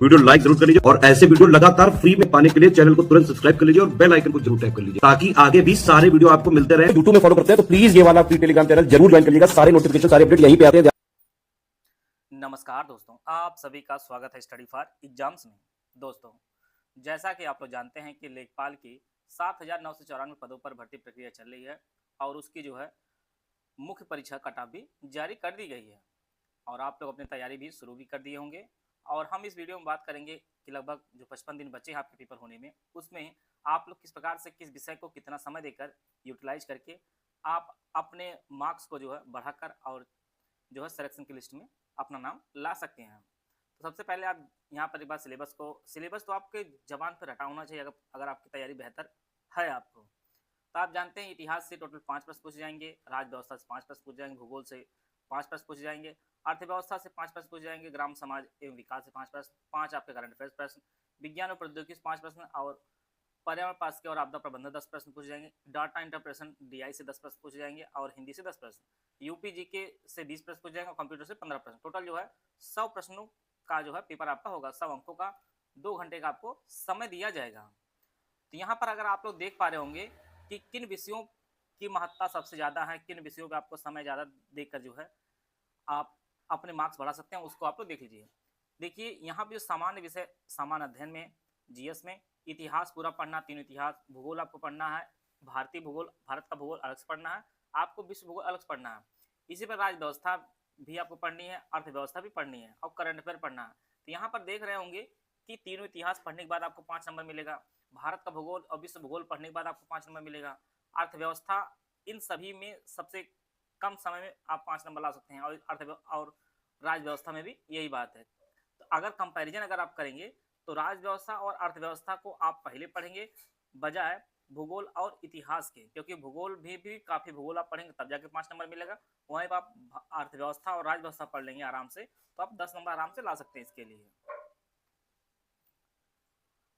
Video like जरूर कर लीजिए और ऐसे वीडियो लगातार फ्री में पाने के लिए चैनल को तुरंत सब्सक्राइब कर लीजिए और बेल आइकन को जरूर टैप कर लीजिए ताकि आगे भी सारे वीडियो आपको मिलते रहे। यूट्यूब में फॉलो करते हैं तो प्लीज ये वाला फ्री टेलीग्राम चैनल जरूर ज्वाइन कर लीजिएगा। सारे नोटिफिकेशन सारे अपडेट यहीं पे आते हैं। नमस्कार दोस्तों, आप सभी का स्वागत है स्टडी फॉर एग्जाम्स में। दोस्तों, जैसा कि आप लोग जानते हैं कि लेखपाल की 7,994 पदों पर भर्ती प्रक्रिया चल रही है और उसकी जो है मुख्य परीक्षा कट-ऑफ भी जारी कर दी गई है और आप लोग अपनी तैयारी भी शुरू भी कर दिए होंगे। और हम इस वीडियो में बात करेंगे कि लगभग जो 55 दिन बचे हैं आपके पेपर होने में, उसमें आप लोग किस प्रकार से किस विषय को कितना समय देकर यूटिलाइज करके आप अपने मार्क्स को जो है बढ़ाकर और जो है सिलेक्शन की लिस्ट में अपना नाम ला सकते हैं। तो सबसे पहले आप यहाँ पर एक बार सिलेबस तो आपके जबान पर रटा होना चाहिए अगर आपकी तैयारी बेहतर है आपको। तो आप जानते हैं इतिहास से टोटल 5 प्रश्न पूछे जाएंगे, राज व्यवस्था से 5 प्रश्न पूछे जाएंगे, भूगोल से 5 प्रश्न पूछे जाएंगे, अर्थव्यवस्था से 5 प्रश्न पूछे जाएंगे, ग्राम समाज एवं विकास से 5 प्रश्न, 5 आपके करंट अफेयर्स प्रश्न, विज्ञान और प्रौद्योगिकी से 5 प्रश्न और पर्यावरण पाठ्यक्रम और आपदा प्रबंधन 10 प्रश्न पूछे जाएंगे, डाटा इंटरप्रेशन डीआई से 10 प्रश्न पूछे जाएंगे और हिंदी से 10 प्रश्न, यूपी जीके से 20 प्रश्न पूछे जाएंगे और कंप्यूटर से 15 प्रश्न। टोटल जो है 100 प्रश्नों का जो है पेपर आपका होगा। 100 अंकों का 2 घंटे का आपको समय दिया जाएगा। तो यहाँ पर अगर आप लोग देख पा रहे होंगे कि किन विषयों की महत्ता सबसे ज़्यादा है, किन विषयों का आपको समय ज़्यादा देकर जो है आप अपने मार्क्स बढ़ा सकते हैं, उसको आप लोग देख लीजिए। देखिए यहाँ पे जो सामान्य विषय सामान्य अध्ययन में जीएस में इतिहास पूरा पढ़ना, 3 इतिहास, भूगोल आपको पढ़ना है, भारतीय भूगोल भारत का भूगोल अलग से पढ़ना है, आपको विश्व भूगोल अलग से पढ़ना है। इसी पर राज्य व्यवस्था भी आपको पढ़नी है, अर्थव्यवस्था भी पढ़नी है और करंट अफेयर पढ़ना है। तो यहाँ पर देख रहे होंगे कि तीनों इतिहास पढ़ने के बाद आपको 5 नंबर मिलेगा, भारत का भूगोल और विश्व भूगोल पढ़ने के बाद आपको 5 नंबर मिलेगा, अर्थव्यवस्था इन सभी में सबसे कम समय में आप 5 नंबर ला सकते हैं और राज्य व्यवस्था में भी यही बात है। तो अगर कंपैरिजन अगर आप करेंगे तो राज्य व्यवस्था और अर्थव्यवस्था को आप पहले पढ़ेंगे बजाय भूगोल और इतिहास के, क्योंकि भूगोल भी काफी भूगोल आप पढ़ेंगे तब जाके 5 नंबर मिलेगा। वहीं पर आप अर्थव्यवस्था और राज्य व्यवस्था पढ़ लेंगे आराम से तो आप 10 नंबर आराम से ला सकते हैं इसके लिए।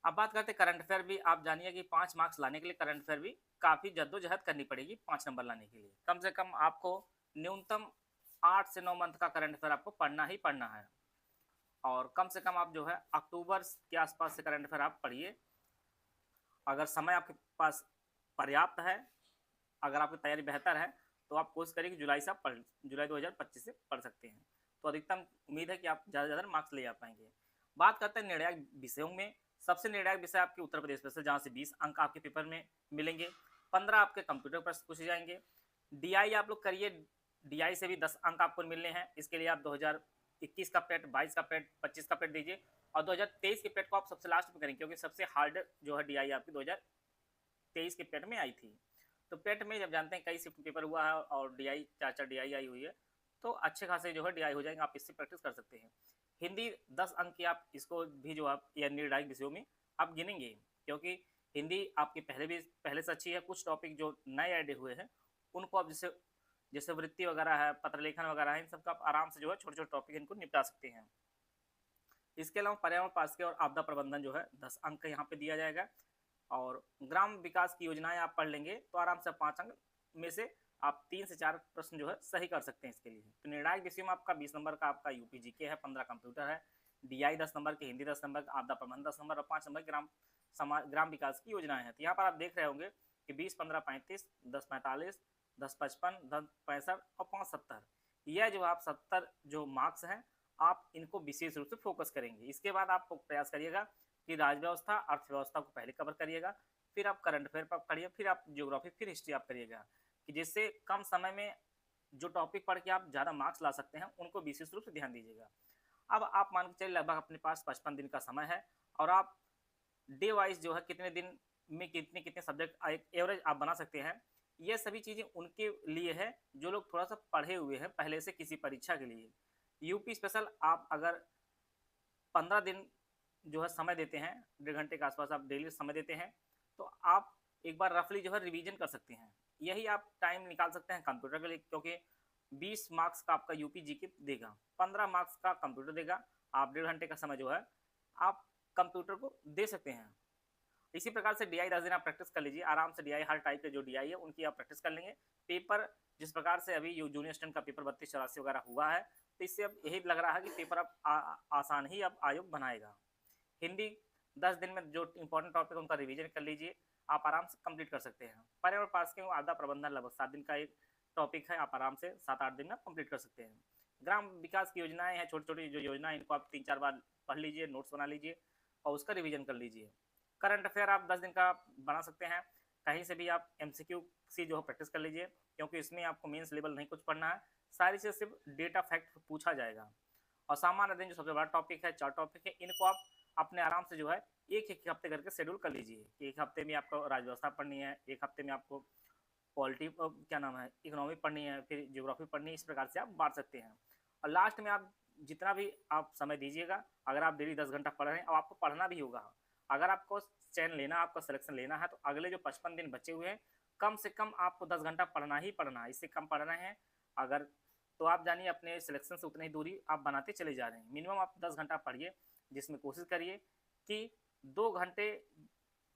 अब बात करते हैं करंट अफेयर भी। आप जानिए कि 5 मार्क्स लाने के लिए करंट अफेयर भी काफी जद्दोजहद करनी पड़ेगी 5 नंबर लाने के लिए। कम से कम आपको न्यूनतम 8 से 9 मंथ का करंट अफेयर आपको पढ़ना ही पढ़ना है और कम से कम आप जो है अक्टूबर के आसपास से करंट अफेयर आप पढ़िए। अगर समय आपके पास पर्याप्त है, अगर आपकी तैयारी बेहतर है तो आप कोशिश करिए कि जुलाई 2025 से पढ़ सकते हैं। तो अधिकतम उम्मीद है कि आप ज़्यादा से ज़्यादा मार्क्स ले आ पाएंगे। बात करते हैं निर्णायक विषयों में। सबसे निर्णायक विषय आपके उत्तर प्रदेश स्पेशल, जहाँ से 20 अंक आपके पेपर में मिलेंगे, 15 आपके कंप्यूटर प्रश्न पूछे जाएंगे। डीआई आप लोग करिए, डीआई से भी 10 अंक आपको मिलने हैं। इसके लिए आप 2021 का पेट, 22 का पेट, 25 का पेट दीजिए और 2023 के पेट को आप सबसे लास्ट में करेंगे, क्योंकि सबसे हार्ड जो है डीआई आपकी 2023 के पेट में आई थी। तो पेट में जब जानते हैं कई शिफ्ट पेपर हुआ है और डीआई 4 डीआई आई हुई है, तो अच्छे खासे जो है डीआई हो जाएंगे, आप इससे प्रैक्टिस कर सकते हैं। हिंदी 10 अंक की आप इसको भी जो आप या निर्णायक विषयों में आप गिनेंगे, क्योंकि हिंदी आपकी पहले से अच्छी है। कुछ टॉपिक जो नए ऐड हुए हैं उनको आप जैसे वृत्ति वगैरह है, पत्र लेखन वगैरह है, इन सब का आप आराम से जो है छोटे छोटे टॉपिक इनको निपटा सकते हैं। इसके अलावा पर्यावरण पाठ्यक्रम और आपदा प्रबंधन जो है 10 अंक यहाँ पे दिया जाएगा और ग्राम विकास की योजनाएं आप पढ़ लेंगे तो आराम से 5 अंक में से आप 3 से 4 प्रश्न जो है सही कर सकते हैं इसके लिए। तो निर्णायक विषय में आपका 20 नंबर का आपका यूपी जीके है, 15 कंप्यूटर है, डीआई 10 नंबर की, हिंदी 10 नंबर का, आपदा प्रबंधन 10 नंबर और 5 नंबर ग्राम विकास की योजनाएं हैं। तो यहाँ पर आप देख रहे होंगे कि 20, 15, 35, 10, 45, 10, 55, 10, 65 और 5, 70, यह जो आप 70 जो मार्क्स हैं आप इनको विशेष रूप से फोकस करेंगे। इसके बाद आप प्रयास करिएगा कि राज्य व्यवस्था, अर्थव्यवस्था को पहले कवर करिएगा, फिर आप करंट अफेयर पर पढ़िए, फिर आप ज्योग्राफी, फिर हिस्ट्री आप करिएगा, कि जिससे कम समय में जो टॉपिक पढ़ के आप ज़्यादा मार्क्स ला सकते हैं उनको विशेष रूप से ध्यान दीजिएगा। अब आप मान के चलिए लगभग अपने पास 55 दिन का समय है और आप डे वाइज जो है कितने दिन में कितने कितने सब्जेक्ट एवरेज आप बना सकते हैं। ये सभी चीज़ें उनके लिए है जो लोग थोड़ा सा पढ़े हुए हैं पहले से किसी परीक्षा के लिए। यूपी स्पेशल आप अगर 15 दिन जो है समय देते हैं, 1.5 घंटे के आसपास आप डेली समय देते हैं, तो आप एक बार रफली जो है रिवीजन कर सकते हैं। यही आप टाइम निकाल सकते हैं कंप्यूटर के लिए, क्योंकि 20 मार्क्स का आपका यूपी जीके देगा, 15 मार्क्स का कंप्यूटर देगा। आप 1.5 घंटे का समय जो है आप कंप्यूटर को दे सकते हैं। इसी प्रकार से डीआई 10 दिन आप प्रैक्टिस कर लीजिए आराम से। डीआई हर टाइप के जो डीआई है उनकी आप प्रैक्टिस कर लेंगे। पेपर जिस प्रकार से अभी जूनियर स्टूडेंट का पेपर 32-84 वगैरह हुआ है, तो इससे अब यही लग रहा है कि पेपर अब आसान ही अब आयोग बनाएगा। हिंदी 10 दिन में जो इंपॉर्टेंट टॉपिक उनका रिवीजन कर लीजिए, आप आराम से कंप्लीट कर सकते हैं। पर्यावरण पार्किंग आपदा प्रबंधन लगभग 7 दिन का एक टॉपिक है, आप आराम से 7-8 दिन में कंप्लीट कर सकते हैं। ग्राम विकास की योजनाएं हैं, छोटी छोटी जो योजना है इनको आप 3-4 बार पढ़ लीजिए, नोट्स बना लीजिए और उसका रिवीजन कर लीजिए। करंट अफेयर आप 10 दिन का बना सकते हैं, कहीं से भी आप MCQ सी जो है प्रैक्टिस कर लीजिए, क्योंकि इसमें आपको मेंस लेवल नहीं कुछ पढ़ना है, सारी चीज़ सिर्फ डेटा फैक्ट पूछा जाएगा। और सामान्य अध्ययन जो सबसे बड़ा टॉपिक है, 4 टॉपिक है, इनको आप अपने आराम से जो है एक हफ्ते करके शेड्यूल कर लीजिए कि एक हफ्ते में आपको राजव्यवस्था पढ़नी है, एक हफ्ते में आपको पॉलिटी क्या नाम है इकोनॉमी पढ़नी है, फिर ज्योग्राफी पढ़नी है, इस प्रकार से आप बांट सकते हैं। और लास्ट में आप जितना भी आप समय दीजिएगा, अगर आप डेली 10 घंटा पढ़ रहे हैं और आपको पढ़ना भी होगा, अगर आपको चयन लेना, आपका सिलेक्शन लेना है, तो अगले जो 55 दिन बचे हुए हैं कम से कम आपको 10 घंटा पढ़ना ही पढ़ना है। इससे कम पढ़ रहे हैं अगर तो आप जानिए अपने सिलेक्शन से उतनी ही दूरी आप बनाते चले जा रहे हैं। मिनिमम आप 10 घंटा पढ़िए, जिसमें कोशिश करिए कि 2 घंटे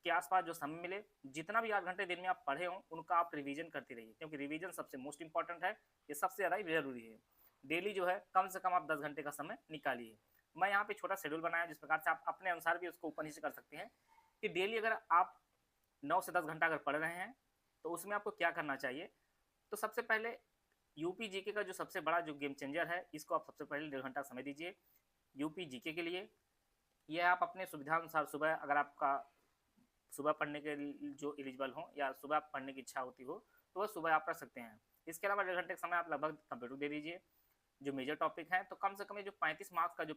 के आसपास जो समय मिले, जितना भी 8 घंटे दिन में आप पढ़े हों उनका आप रिवीजन करते रहिए, क्योंकि रिवीजन सबसे मोस्ट इंपॉर्टेंट है, ये सबसे ज़्यादा ही जरूरी है। डेली जो है कम से कम आप 10 घंटे का समय निकालिए। मैं यहाँ पे छोटा शेड्यूल बनाया जिस प्रकार से आप अपने अनुसार भी उसको ऊपर नीचे कर सकते हैं कि डेली अगर आप 9 से 10 घंटा अगर पढ़ रहे हैं तो उसमें आपको क्या करना चाहिए। तो सबसे पहले यूपी जीके का जो सबसे बड़ा जो गेम चेंजर है, इसको आप सबसे पहले 1.5 घंटा समय दीजिए यूपी जीके के लिए। यह आप अपने सुविधा अनुसार सुबह, अगर आपका सुबह पढ़ने के जो एलिजिबल हो या सुबह पढ़ने की इच्छा होती हो तो वह सुबह आप पढ़ सकते हैं। इसके अलावा 1.5 घंटे का समय आप लगभग कंप्यूटर दे दीजिए जो मेजर टॉपिक है, तो कम से कम ये जो 35 मार्क्स का जो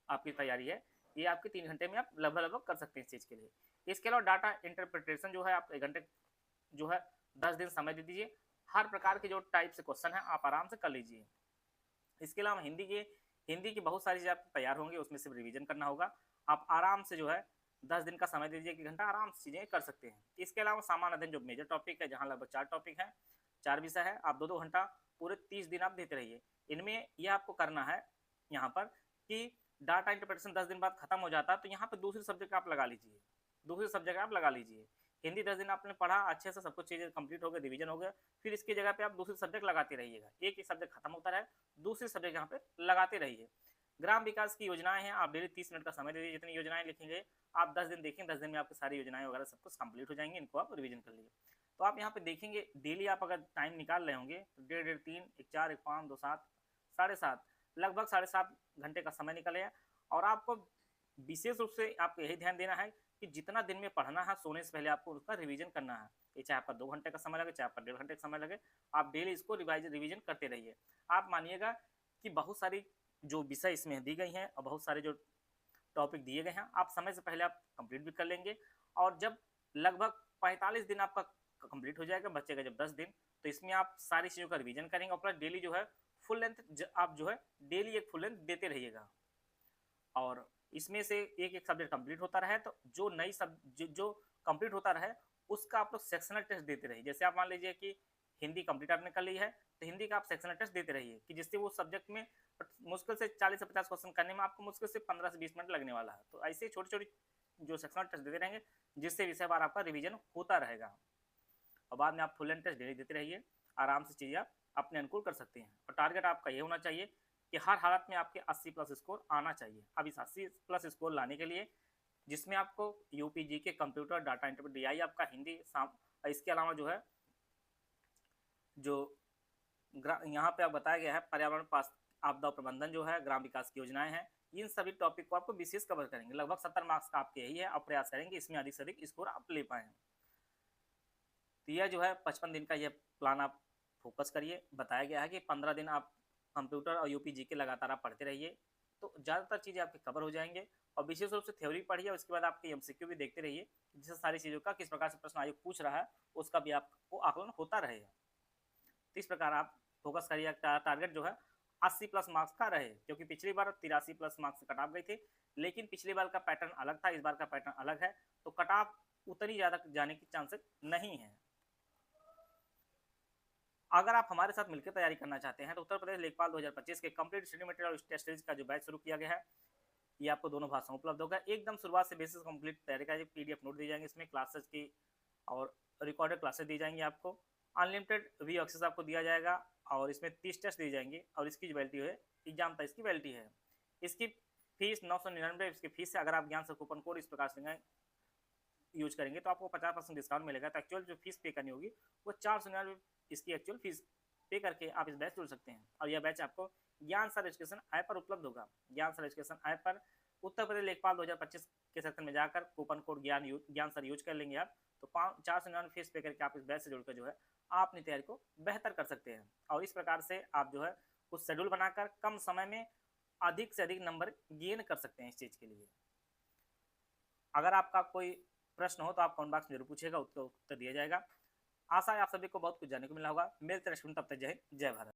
आपकी तैयारी है ये आपके 3 घंटे में आप लगभग कर सकते हैं इस चीज़ के लिए। इसके अलावा डाटा इंटरप्रिटेशन जो है आप 1 घंटे जो है 10 दिन समय दे दीजिए। हर प्रकार के जो टाइप से क्वेश्चन है आप आराम से कर लीजिए। इसके अलावा हिंदी की बहुत सारी चीज़ें आप तैयार होंगी, उसमें सिर्फ रिवीजन करना होगा। आप आराम से जो है 10 दिन का समय दीजिए, 1 घंटा आराम से चीज़ें कर सकते हैं। इसके अलावा सामान्य अध्ययन जो मेजर टॉपिक है, जहाँ लगभग 4 टॉपिक हैं, 4 विषय है, आप 2-2 घंटा पूरे 30 दिन आप देते रहिए। इनमें यह आपको करना है यहाँ पर कि डाटा इंटरप्रिटेशन 10 दिन बाद खत्म हो जाता है, तो यहाँ पर दूसरे सब्जेक्ट आप लगा लीजिए, दूसरे सब्जेक्ट आप लगा लीजिए। हिंदी 10 दिन आपने पढ़ा अच्छे से, सब कुछ चीज़ें कंप्लीट हो गए, रिवीजन हो गया, फिर इसकी जगह पे आप दूसरे सब्जेक्ट लगाते रहिएगा। एक सब्जेक्ट खत्म होता है, दूसरे सब्जेक्ट यहाँ पे लगाते रहिए। ग्राम विकास की योजनाएं हैं, आप डेली 30 मिनट का समय दे दीजिए। जितनी योजनाएं लिखेंगे आप 10 दिन देखें, 10 दिन में आपकी सारी योजनाएं वगैरह सब कुछ कंप्लीट हो जाएंगी, इनको आप रिवीजन कर लीजिए। तो आप यहाँ पे देखेंगे डेली आप अगर टाइम निकाल रहे होंगे तो 1.5, 3, 1, 4, 1, 5, 2, 7, 7.5 लगभग 7.5 घंटे का समय निकलेगा। और आपको विशेष रूप से आपको यही ध्यान देना है कि जितना दिन में पढ़ना है सोने से पहले आपको उसका रिवीजन करना है। ये चाहे आपका 2 घंटे का समय लगे, चाहे आपका 1.5 घंटे का समय लगे, आप डेली इसको रिवीजन करते रहिए। आप मानिएगा कि बहुत सारी जो विषय इसमें दी गई हैं और बहुत सारे जो टॉपिक दिए गए हैं, आप समय से पहले आप कंप्लीट भी कर लेंगे। और जब लगभग 45 दिन आपका कंप्लीट हो जाएगा, बचेगा जब 10 दिन, तो इसमें आप सारी चीज़ों का रिवीजन करेंगे और प्लस डेली जो है फुल लेंथ आप जो है डेली एक फुल लेंथ देते रहिएगा। और इसमें से एक सब्जेक्ट कंप्लीट होता रहे, तो जो नई जो कंप्लीट होता रहे उसका आप लोग सेक्शनल टेस्ट देते रहिए। जैसे आप मान लीजिए कि हिंदी कंप्लीट आपने कर ली है, तो हिंदी का आप सेक्शनल टेस्ट देते रहिए कि जिससे वो सब्जेक्ट में मुश्किल से 40 से 50 क्वेश्चन करने में आपको मुश्किल से 15 से 20 मिनट लगने वाला है। तो ऐसे छोटी छोटी जो सेक्शनल टेस्ट देते रहेंगे, जिससे विषय बार आपका रिवीजन होता रहेगा। और बाद में आप फुल लेंथ टेस्ट डेली देते रहिए, आराम से चीज़ें आप अपने अनुकूल कर सकते हैं। और टारगेट आपका ये होना चाहिए कि हर हालत में आपके 80+ स्कोर आना चाहिए। अब इस 80+ स्कोर लाने के लिए जिसमें आपको यूपीजी के कंप्यूटर, डाटा इंटरप्रेट, डीआई आपका हिंदी, इसके अलावा जो है जो यहाँ पे आप बताया गया है पर्यावरण आपदा प्रबंधन जो है, ग्राम विकास की योजनाएं हैं, इन सभी टॉपिक को आपको विशेष कवर करेंगे। लगभग 70 मार्क्स का आपके यही है, आप प्रयास करेंगे इसमें अधिक से अधिक स्कोर आप ले पाएँ। तो यह जो है 55 दिन का यह प्लान आप फोकस करिए। बताया गया है कि 15 दिन आप कंप्यूटर और यूपीजी के लगातार आप पढ़ते रहिए, तो ज़्यादातर चीज़ें आपके कवर हो जाएंगे। और विशेष रूप से थ्योरी पढ़िए और उसके बाद आपके MCQ भी देखते रहिए, जिससे सारी चीज़ों का किस प्रकार से प्रश्न आयोग पूछ रहा है उसका भी आपको आकलन होता रहेगा। तो इस प्रकार आप फोकस करिए, टारगेट जो है 80+ मार्क्स का रहे, क्योंकि पिछली बार 83+ मार्क्स से कट ऑफ गई थी, लेकिन पिछली बार का पैटर्न अलग था, इस बार का पैटर्न अलग है, तो कट ऑफ उतनी ज़्यादा जाने की चांसेस नहीं है। अगर आप हमारे साथ मिलकर तैयारी करना चाहते हैं तो उत्तर प्रदेश लेखपाल 2025 के कंप्लीट स्टडी मटेरियल और टेस्ट सीरीज का जो बैच शुरू किया गया है, ये आपको दोनों भाषाओं उपलब्ध होगा। एकदम शुरुआत से बेसिस कंप्लीट तैयारी का PDF नोट दी जाएंगे, इसमें क्लासेस की और रिकॉर्डेड क्लासेस दी जाएंगी। आपको अनलिमिटेड व्यू एक्सेस आपको दिया जाएगा और इसमें 30 टेस्ट दी जाएंगी और इसकी जो वैलिडिटी है, एग्जाम तक इसकी वैलिडिटी है। इसकी फीस 999 इसकी फीस है। अगर आप ज्ञान सर कूपन कोड इस प्रकार से यूज करेंगे तो आपको 50% डिस्काउंट मिलेगा। तो एक्चुअल जो फीस पे करनी होगी वो 499 इसकी एक्चुअल फीस पे करके आप इस बैच जुड़ सकते हैं। और यह बैच आपको ज्ञान सर एजुकेशन ऐप पर उपलब्ध होगा। ज्ञान सर एजुकेशन ऐप पर उत्तर प्रदेश लेखपाल 2025 के सेक्शन में जाकर कूपन कोड ज्ञान सर यूज कर लेंगे आप, तो 499 फीस पे करके आप इस बैच से जुड़कर जो है आप अपनी तैयारी को बेहतर कर सकते हैं। और इस प्रकार से आप जो है कुछ शेड्यूल बनाकर कम समय में अधिक से अधिक नंबर गेन कर सकते हैं इस चीज़ के लिए। अगर आपका कोई प्रश्न हो तो आप कमेंट बॉक्स में जरूर पूछेगा, उसका उत्तर दिया जाएगा। आशा है आप सभी को बहुत कुछ जानने को मिला होगा। मिलते हैं, तब तक जय हिंद, जय भारत।